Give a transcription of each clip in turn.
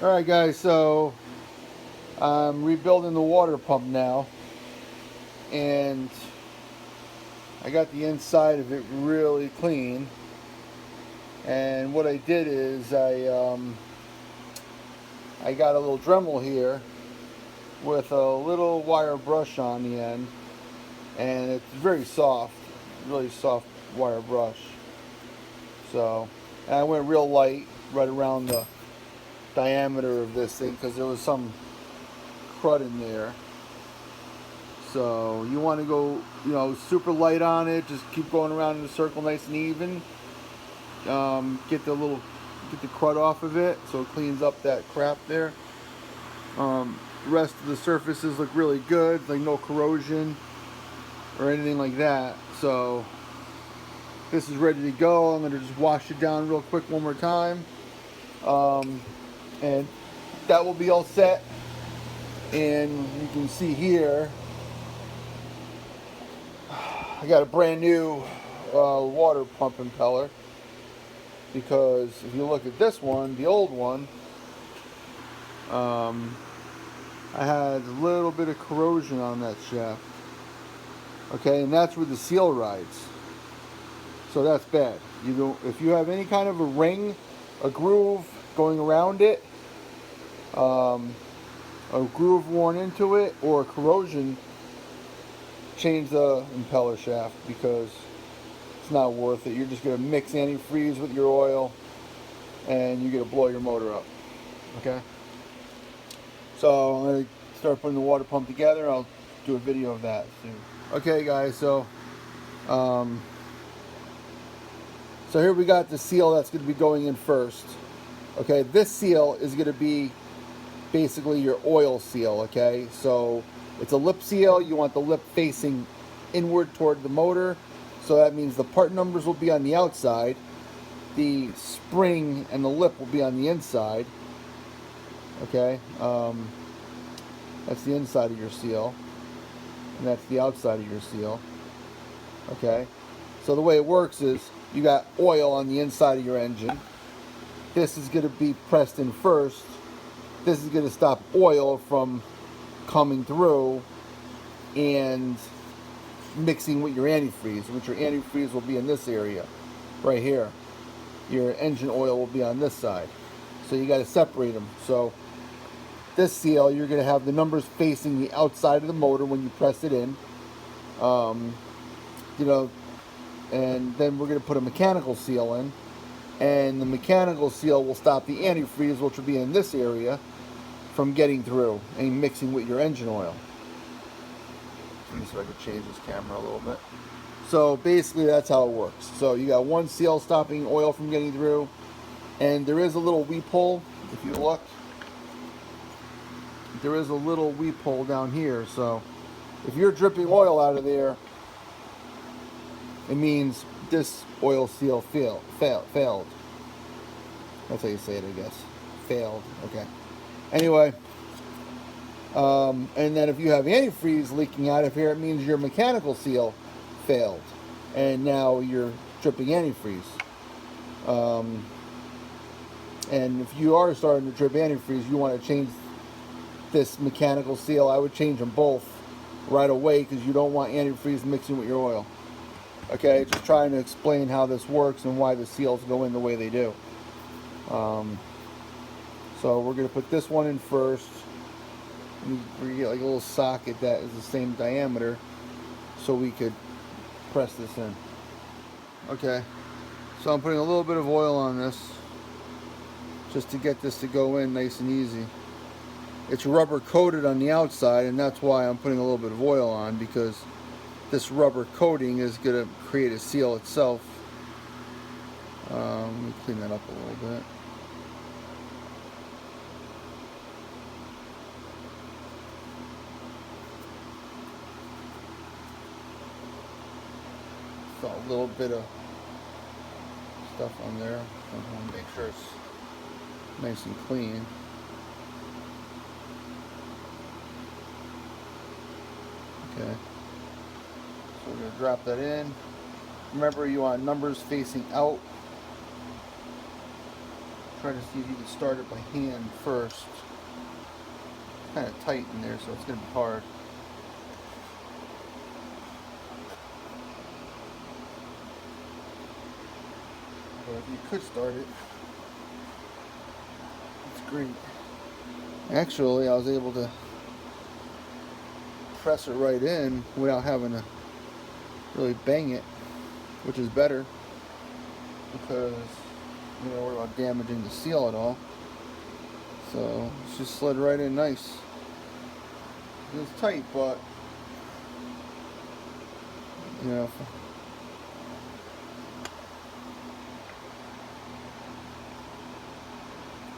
Alright guys, so I'm rebuilding the water pump now, and I got the inside of it really clean. And what I did is I got a little Dremel here with a little wire brush on the end, and it's very soft, really soft wire brush. So, and I went real light right around the diameter of this thing because there was some crud in there. So you want to go, super light on it. Just keep going around in a circle, nice and even. Get the crud off of it, so it cleans up that crap there. The rest of the surfaces look really good, like no corrosion or anything like that. So this is ready to go. I'm gonna just wash it down real quick one more time, and that will be all set. And you can see here, I got a brand new water pump impeller, because if you look at this one, the old one, I had a little bit of corrosion on that shaft. Okay, and that's where the seal rides. So that's bad. If you have any kind of a ring, a groove going around it, a groove worn into it, or corrosion, change the impeller shaft, because it's not worth it. You're just going to mix antifreeze with your oil, and you're going to blow your motor up. Okay? So I'm going to start putting the water pump together. I'll do a video of that soon. Okay guys, so here we got the seal that's going to be going in first. Okay, this seal is going to be basically your oil seal. Okay, so it's a lip seal. You want the lip facing inward toward the motor, so that means the part numbers will be on the outside, the spring and the lip will be on the inside. Okay, that's the inside of your seal, and that's the outside of your seal. Okay, so the way it works is you got oil on the inside of your engine. This is going to be pressed in first. This is going to stop oil from coming through and mixing with your antifreeze, which your antifreeze will be in this area right here. Your engine oil will be on this side. So you got to separate them. So this seal, you're going to have the numbers facing the outside of the motor when you press it in. And then we're going to put a mechanical seal in, and the mechanical seal will stop the antifreeze, which will be in this area, from getting through and mixing with your engine oil. Let me see if I can change this camera a little bit. So basically that's how it works. So you got one seal stopping oil from getting through, and there is a little weep hole. If you look, there is a little weep hole down here. So if you're dripping oil out of there, it means this oil seal failed. That's how you say it, I guess. Failed. Okay. Anyway, and then if you have antifreeze leaking out of here, it means your mechanical seal failed, and now you're dripping antifreeze. And if you are starting to drip antifreeze, you want to change this mechanical seal. I would change them both right away, because you don't want antifreeze mixing with your oil. Okay, just trying to explain how this works and why the seals go in the way they do. So we're going to put this one in first. We get like a little socket that is the same diameter, so we could press this in. Okay, so I'm putting a little bit of oil on this, just to get this to go in nice and easy. It's rubber coated on the outside, and that's why I'm putting a little bit of oil on, because this rubber coating is going to create a seal itself. Let me clean that up a little bit. So a little bit of stuff on there. I want to make sure it's nice and clean. Okay. So we're going to drop that in. Remember, you want numbers facing out. Try to see if you can start it by hand first. It's kind of tight in there, so it's going to be hard. But if you could start it, it's great. Actually, I was able to press it right in without having to really bang it, which is better because you know we're not damaging the seal at all. So it's just slid right in nice. It's tight, but you know,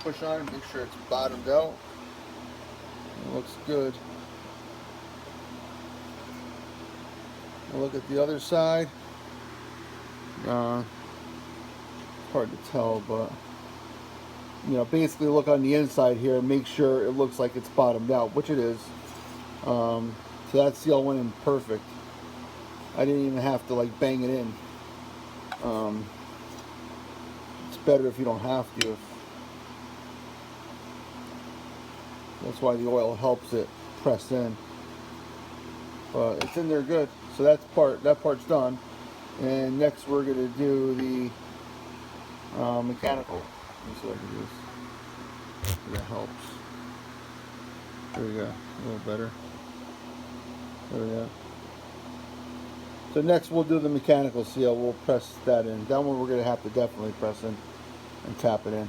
push on it, make sure it's bottomed out. It looks good. We'll look at the other side. It's hard to tell, but you know, basically look on the inside here and make sure it looks like it's bottomed out, which it is. So that seal went in perfect. I didn't even have to like bang it in. It's better if you don't have to. That's why the oil helps it press in. But it's in there good. So that part's done. And next we're gonna do the mechanical. Let me see if I can do this. That helps. There we go. A little better. There we go. So next we'll do the mechanical seal. We'll press that in. That one we're gonna have to definitely press in and tap it in.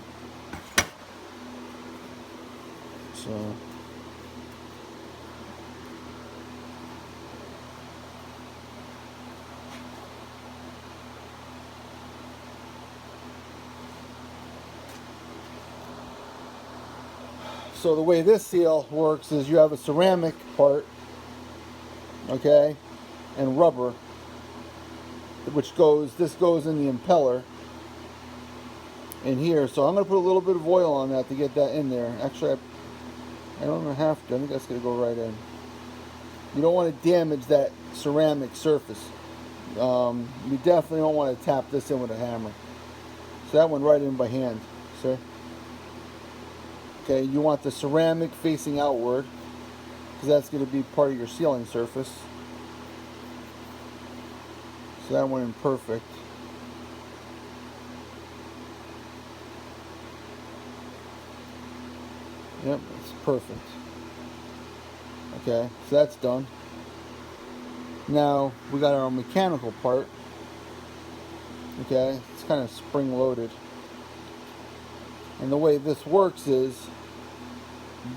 So the way this seal works is you have a ceramic part, okay, and rubber, this goes in the impeller in here. So I'm going to put a little bit of oil on that to get that in there. Actually, I don't have to. I think that's going to go right in. You don't want to damage that ceramic surface. You definitely don't want to tap this in with a hammer. So that went right in by hand. See? Okay, you want the ceramic facing outward because that's going to be part of your sealing surface. So that went in perfect. Yep, it's perfect. Okay, so that's done. Now we got our mechanical part. Okay, it's kind of spring loaded. And the way this works is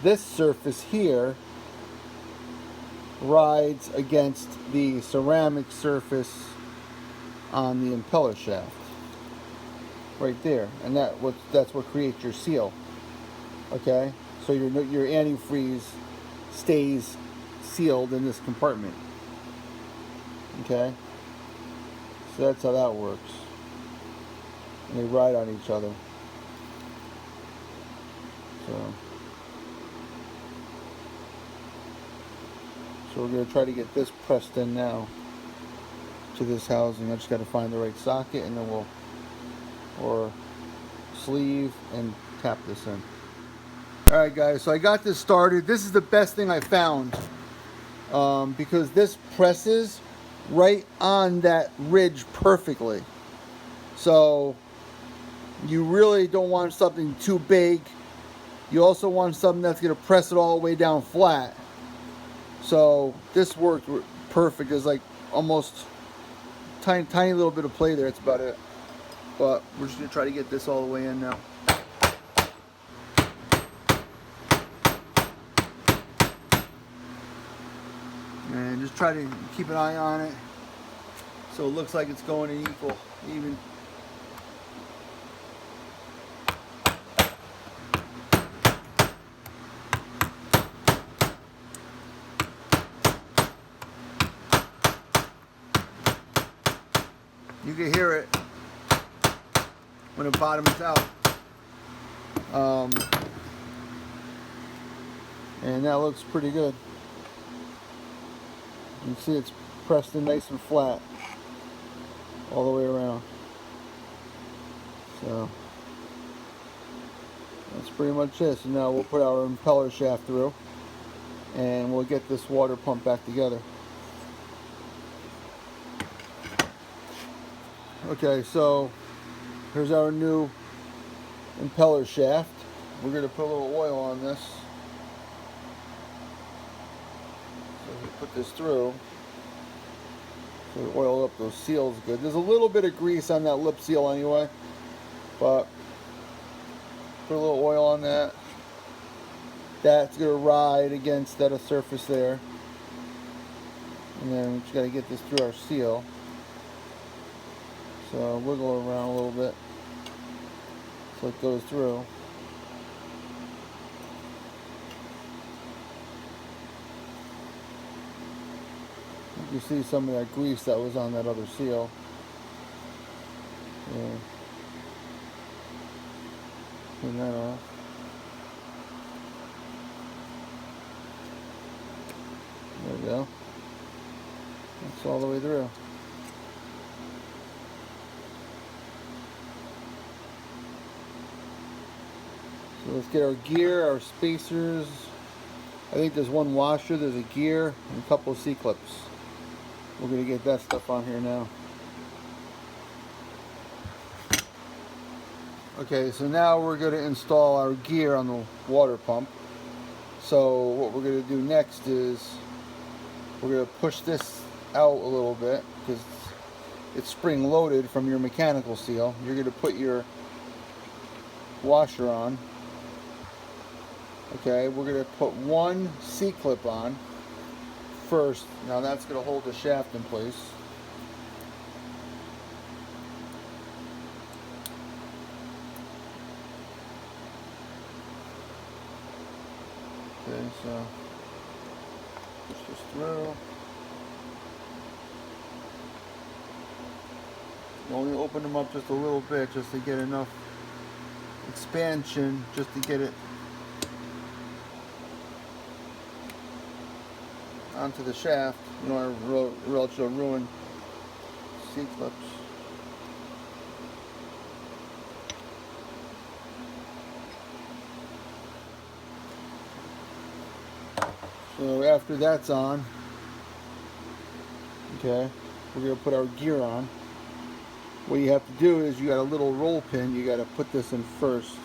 this surface here rides against the ceramic surface on the impeller shaft. Right there. And that's what creates your seal. Okay? So your antifreeze stays sealed in this compartment. Okay? So that's how that works. And they ride on each other. So we're going to try to get this pressed in now to this housing. I just got to find the right socket, and then or sleeve, and tap this in. Alright guys, so I got this started. This is the best thing I found because this presses right on that ridge perfectly. So you really don't want something too big. You also want something that's going to press it all the way down flat. So this worked perfect. There's like almost tiny little bit of play there. That's about it. But we're just going to try to get this all the way in now. And just try to keep an eye on it so it looks like it's going in even. You can hear it when it bottoms out. And that looks pretty good. You can see it's pressed in nice and flat all the way around. So pretty much it. So now we'll put our impeller shaft through and we'll get this water pump back together. Okay, so here's our new impeller shaft. We're going to put a little oil on this. So we put this through. So we oil up those seals good. There's a little bit of grease on that lip seal anyway, but put a little oil on that. That's going to ride against that surface there. And then we just got to get this through our seal. So wiggle it around a little bit so it goes through. You can see some of that grease that was on that other seal. Yeah. Clean that off. There we go. That's all the way through. So let's get our gear, our spacers. I think there's one washer, there's a gear, and a couple of C-clips. We're going to get that stuff on here now. Okay, so now we're going to install our gear on the water pump. So what we're going to do next is we're going to push this out a little bit because it's spring loaded from your mechanical seal. You're going to put your washer on. Okay, we're going to put one C-clip on first. Now that's going to hold the shaft in place. Okay, so push this through. You only open them up just a little bit just to get enough expansion just to get it onto the shaft. You don't want to or else you'll ruin C-clips. So after that's on, okay, we're going to put our gear on. What you have to do is you got a little roll pin, you got to put this in first.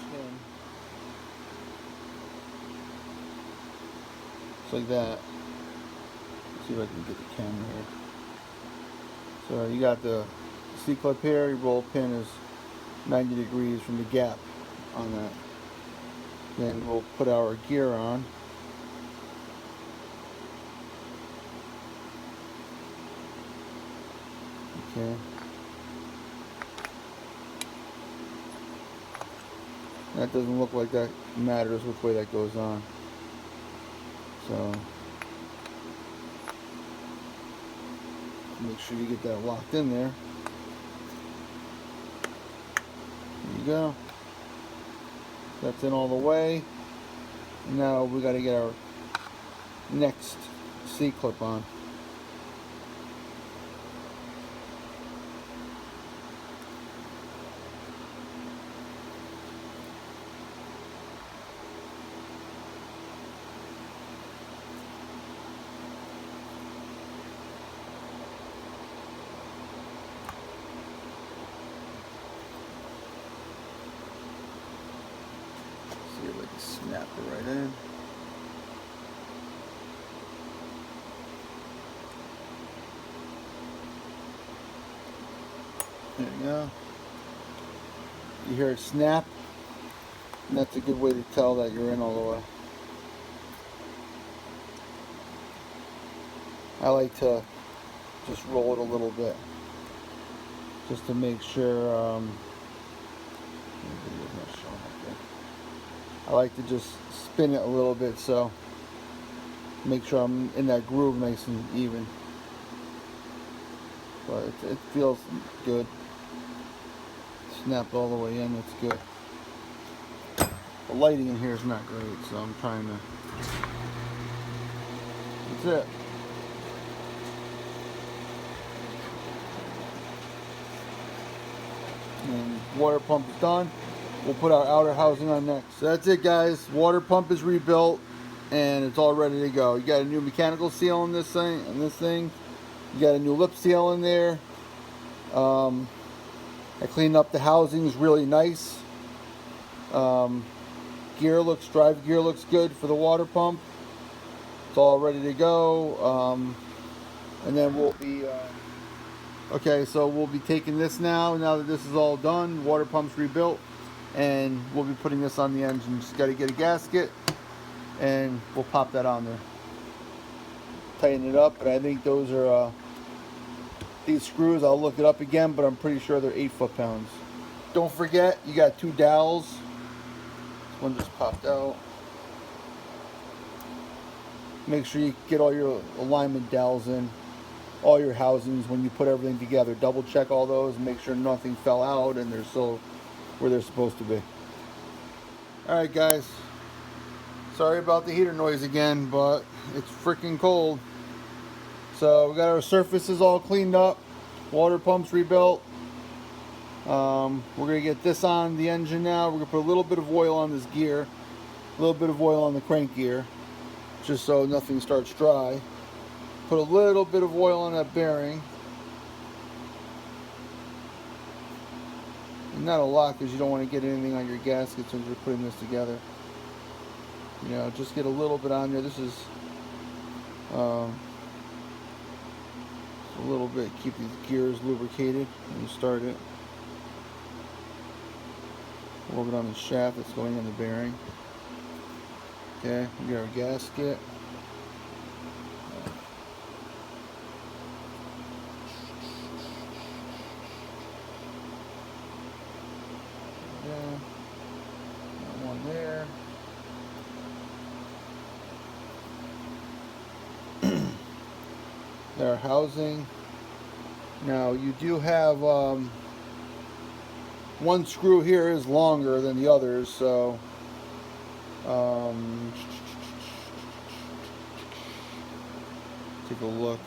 Just like that. Let's see if I can get the camera here. So you got the C-clip here, your roll pin is 90 degrees from the gap on that. Then we'll put our gear on. Okay. That doesn't look like that matters which way that goes on. So make sure you get that locked in there. There you go. That's in all the way. Now we got to get our next C-clip on. See if I can snap it right in. There you go. You hear it snap, and that's a good way to tell that you're in all the way. I like to just roll it a little bit, just to make sure. I like to just spin it a little bit, so make sure I'm in that groove nice and even. But it feels good. Snapped all the way in, that's good. The lighting in here is not great, so I'm trying to. That's it. And water pump is done. we'll put our outer housing on next. So that's it, guys. Water pump is rebuilt and it's all ready to go. You got a new mechanical seal in this thing. You got a new lip seal in there. I cleaned up the housings really nice. Drive gear looks good for the water pump. It's all ready to go. And then we'll be okay, so we'll be taking this now that this is all done. Water pump's rebuilt, and we'll be putting this on the engine. Just got to get a gasket and we'll pop that on there, tighten it up. But I think those are these screws, I'll look it up again, but I'm pretty sure they're 8 foot-pounds. Don't forget, you got 2 dowels. This one just popped out. Make sure you get all your alignment dowels in, all your housings when you put everything together. Double check all those and make sure nothing fell out and they're still where they're supposed to be. Alright guys, sorry about the heater noise again, but it's freaking cold. So we got our surfaces all cleaned up, water pumps rebuilt. We're going to get this on the engine now. We're going to put a little bit of oil on this gear, a little bit of oil on the crank gear, just so nothing starts dry. Put a little bit of oil on that bearing. And not a lot, because you don't want to get anything on your gaskets when you're putting this together. You know, just get a little bit on there. This is a little bit, keep these gears lubricated when you start it. A little bit on the shaft that's going in the bearing. Okay, we got our gasket. Yeah, got one there. Their housing. Now you do have one screw here is longer than the others, so take a look.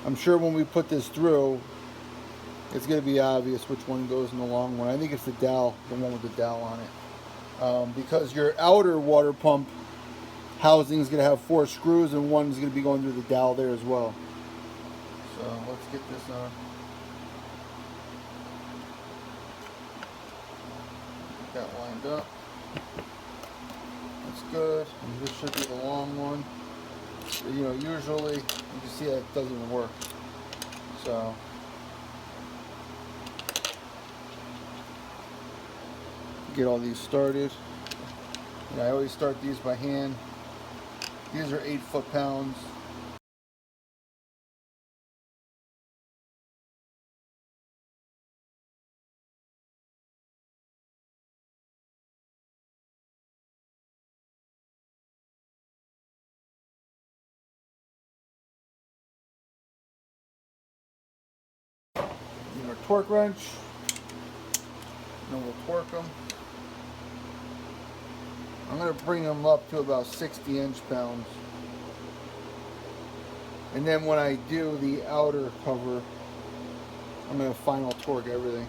I'm sure when we put this through, it's going to be obvious which one goes in the long one. I think it's the dowel, the one with the dowel on it, because your outer water pump housing is going to have 4 screws, and one's going to be going through the dowel there as well. So let's get this on. Get that lined up. That's good. And this should be the long one. But, you know, usually you can see that it doesn't work. So get all these started. And I always start these by hand. These are 8 foot-pounds. Our torque wrench, and we'll torque them. I'm going to bring them up to about 60 inch-pounds. And then when I do the outer cover, I'm going to final torque everything.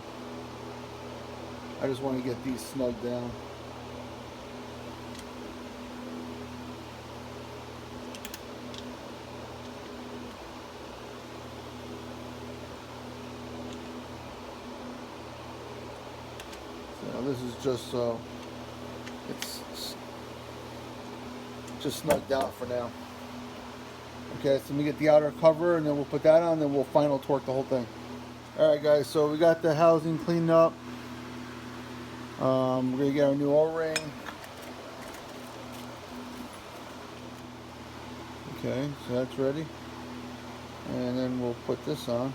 I just want to get these snugged down. So this is just so it's just snugged out for now. Okay, so we get the outer cover and then we'll put that on, then we'll final torque the whole thing. Alright guys, so we got the housing cleaned up. We're going to get our new O-ring. Okay, so that's ready. And then we'll put this on.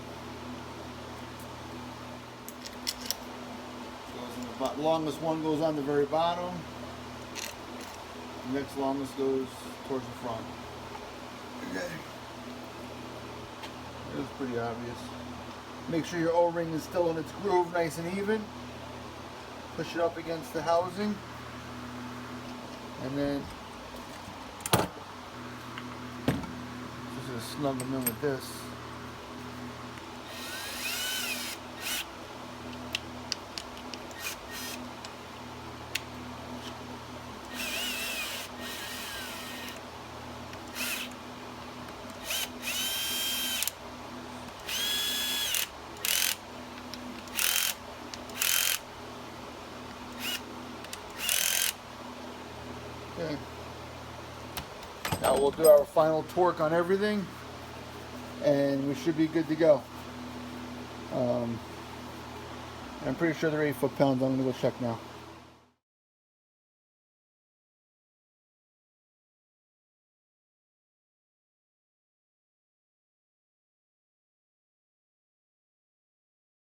The longest one goes on the very bottom. The next longest goes towards the front. Okay. It's pretty obvious. Make sure your O-ring is still in its groove, nice and even. Push it up against the housing. And then just gonna snug them in with this. Now we'll do our final torque on everything, and we should be good to go. I'm pretty sure they're 8 foot-pounds. I'm going to go check now.